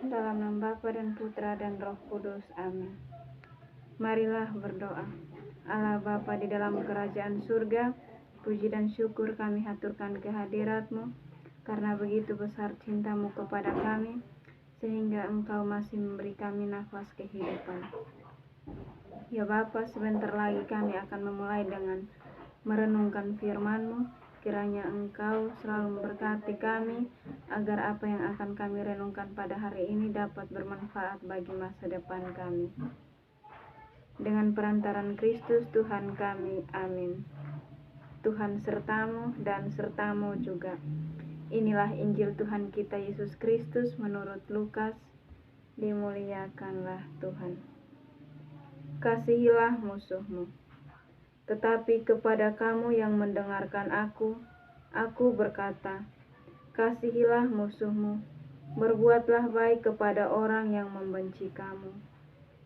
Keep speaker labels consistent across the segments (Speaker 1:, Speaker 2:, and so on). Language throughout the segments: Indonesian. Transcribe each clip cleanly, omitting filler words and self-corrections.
Speaker 1: Dalam nama Bapa dan Putra dan Roh Kudus. Amin. Marilah berdoa. Allah Bapa di dalam kerajaan surga, puji dan syukur kami haturkan kehadirat-Mu, karena begitu besar cinta-Mu kepada kami, sehingga Engkau masih memberi kami nafas kehidupan. Ya Bapa, sebentar lagi kami akan memulai dengan merenungkan firman-Mu. Kiranya Engkau selalu memberkati kami, agar apa yang akan kami renungkan pada hari ini dapat bermanfaat bagi masa depan kami. Dengan perantaran Kristus Tuhan kami, amin. Tuhan sertamu dan sertamu juga. Inilah Injil Tuhan kita Yesus Kristus menurut Lukas. Dimuliakanlah Tuhan. Kasihilah musuhmu. Tetapi kepada kamu yang mendengarkan aku berkata, kasihilah musuhmu, berbuatlah baik kepada orang yang membenci kamu.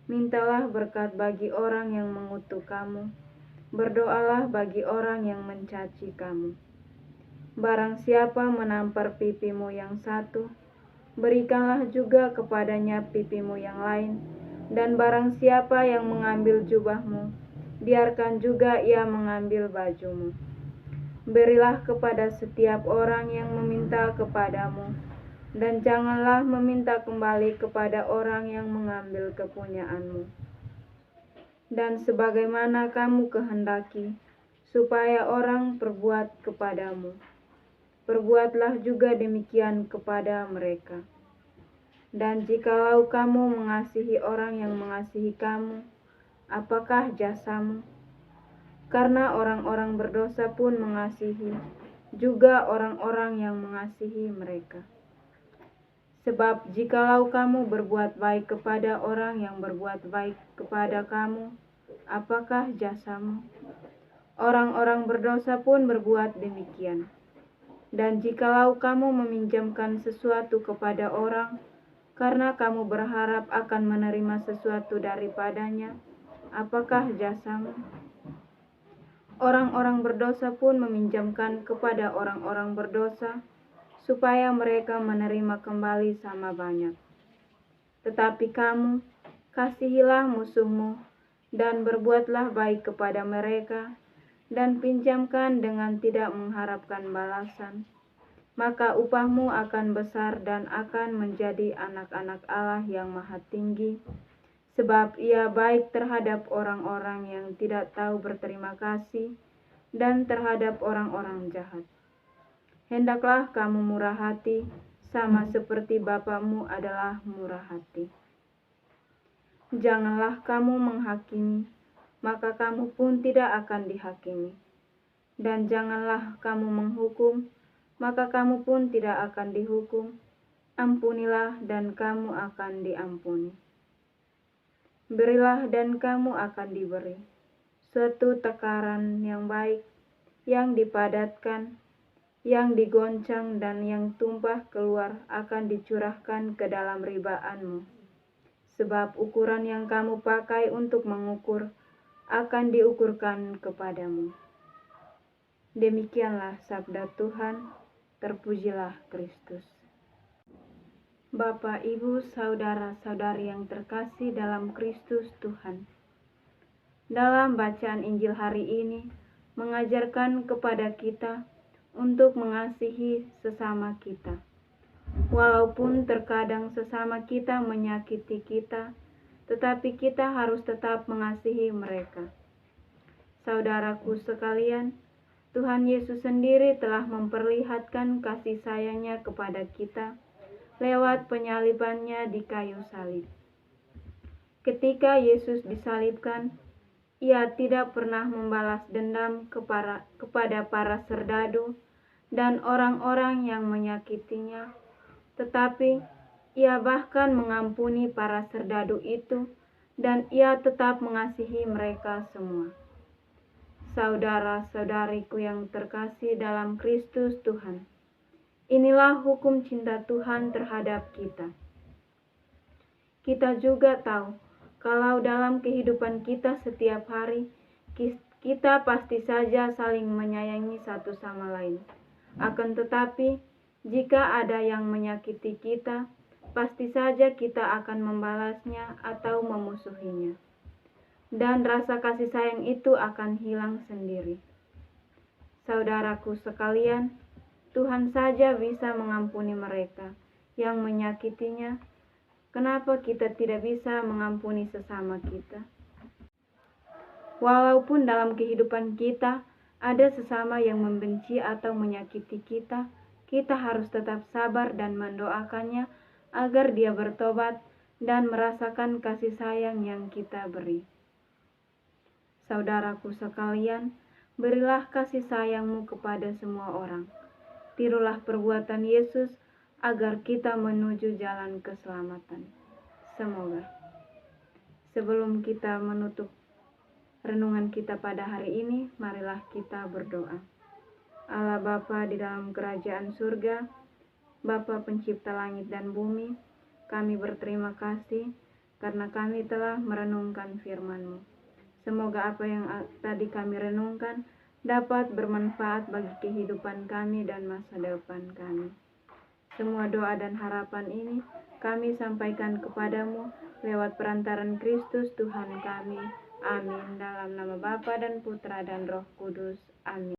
Speaker 1: Mintalah berkat bagi orang yang mengutuk kamu, berdoalah bagi orang yang mencaci kamu. Barang siapa menampar pipimu yang satu, berikanlah juga kepadanya pipimu yang lain, dan barang siapa yang mengambil jubahmu, biarkan juga ia mengambil bajumu. Berilah kepada setiap orang yang meminta kepadamu, dan janganlah meminta kembali kepada orang yang mengambil kepunyaanmu. Dan sebagaimana kamu kehendaki, supaya orang perbuat kepadamu, perbuatlah juga demikian kepada mereka. Dan jikalau kamu mengasihi orang yang mengasihi kamu, apakah jasamu? Karena orang-orang berdosa pun mengasihi juga orang-orang yang mengasihi mereka. Sebab jikalau kamu berbuat baik kepada orang yang berbuat baik kepada kamu, apakah jasamu? Orang-orang berdosa pun berbuat demikian. Dan jikalau kamu meminjamkan sesuatu kepada orang, karena kamu berharap akan menerima sesuatu daripadanya, apakah jasamu? Orang-orang berdosa pun meminjamkan kepada orang-orang berdosa, supaya mereka menerima kembali sama banyak. Tetapi kamu, kasihilah musuhmu, dan berbuatlah baik kepada mereka, dan pinjamkan dengan tidak mengharapkan balasan. Maka upahmu akan besar dan akan menjadi anak-anak Allah yang Maha Tinggi, sebab Ia baik terhadap orang-orang yang tidak tahu berterima kasih dan terhadap orang-orang jahat. Hendaklah kamu murah hati, sama seperti Bapamu adalah murah hati. Janganlah kamu menghakimi, maka kamu pun tidak akan dihakimi. Dan janganlah kamu menghukum, maka kamu pun tidak akan dihukum. Ampunilah dan kamu akan diampuni. Berilah dan kamu akan diberi. Suatu takaran yang baik, yang dipadatkan, yang digoncang dan yang tumpah keluar akan dicurahkan ke dalam ribaanmu. Sebab ukuran yang kamu pakai untuk mengukur akan diukurkan kepadamu. Demikianlah sabda Tuhan. Terpujilah Kristus. Bapak, Ibu, saudara-saudari yang terkasih dalam Kristus Tuhan. Dalam bacaan Injil hari ini, mengajarkan kepada kita untuk mengasihi sesama kita. Walaupun terkadang sesama kita menyakiti kita, tetapi kita harus tetap mengasihi mereka. Saudaraku sekalian, Tuhan Yesus sendiri telah memperlihatkan kasih sayang-Nya kepada kita lewat penyalibannya di kayu salib. Ketika Yesus disalibkan, Ia tidak pernah membalas dendam kepada para serdadu dan orang-orang yang menyakitinya, tetapi Ia bahkan mengampuni para serdadu itu dan Ia tetap mengasihi mereka semua. Saudara-saudariku yang terkasih dalam Kristus Tuhan, inilah hukum cinta Tuhan terhadap kita. Kita juga tahu kalau dalam kehidupan kita setiap hari, kita pasti saja saling menyayangi satu sama lain. Akan tetapi, jika ada yang menyakiti kita, pasti saja kita akan membalasnya atau memusuhinya. Dan rasa kasih sayang itu akan hilang sendiri. Saudaraku sekalian, Tuhan saja bisa mengampuni mereka yang menyakitinya. Kenapa kita tidak bisa mengampuni sesama kita? Walaupun dalam kehidupan kita ada sesama yang membenci atau menyakiti kita, kita harus tetap sabar dan mendoakannya agar dia bertobat dan merasakan kasih sayang yang kita beri. Saudaraku sekalian, berilah kasih sayangmu kepada semua orang. Tirulah perbuatan Yesus agar kita menuju jalan keselamatan. Semoga. Sebelum kita menutup renungan kita pada hari ini, marilah kita berdoa. Allah Bapa di dalam kerajaan surga, Bapa pencipta langit dan bumi, kami berterima kasih karena kami telah merenungkan firman-Mu. Semoga apa yang tadi kami renungkan dapat bermanfaat bagi kehidupan kami dan masa depan kami. Semua doa dan harapan ini kami sampaikan kepadamu lewat perantaran Kristus Tuhan kami. Amin. Dalam nama Bapa dan Putra dan Roh Kudus. Amin.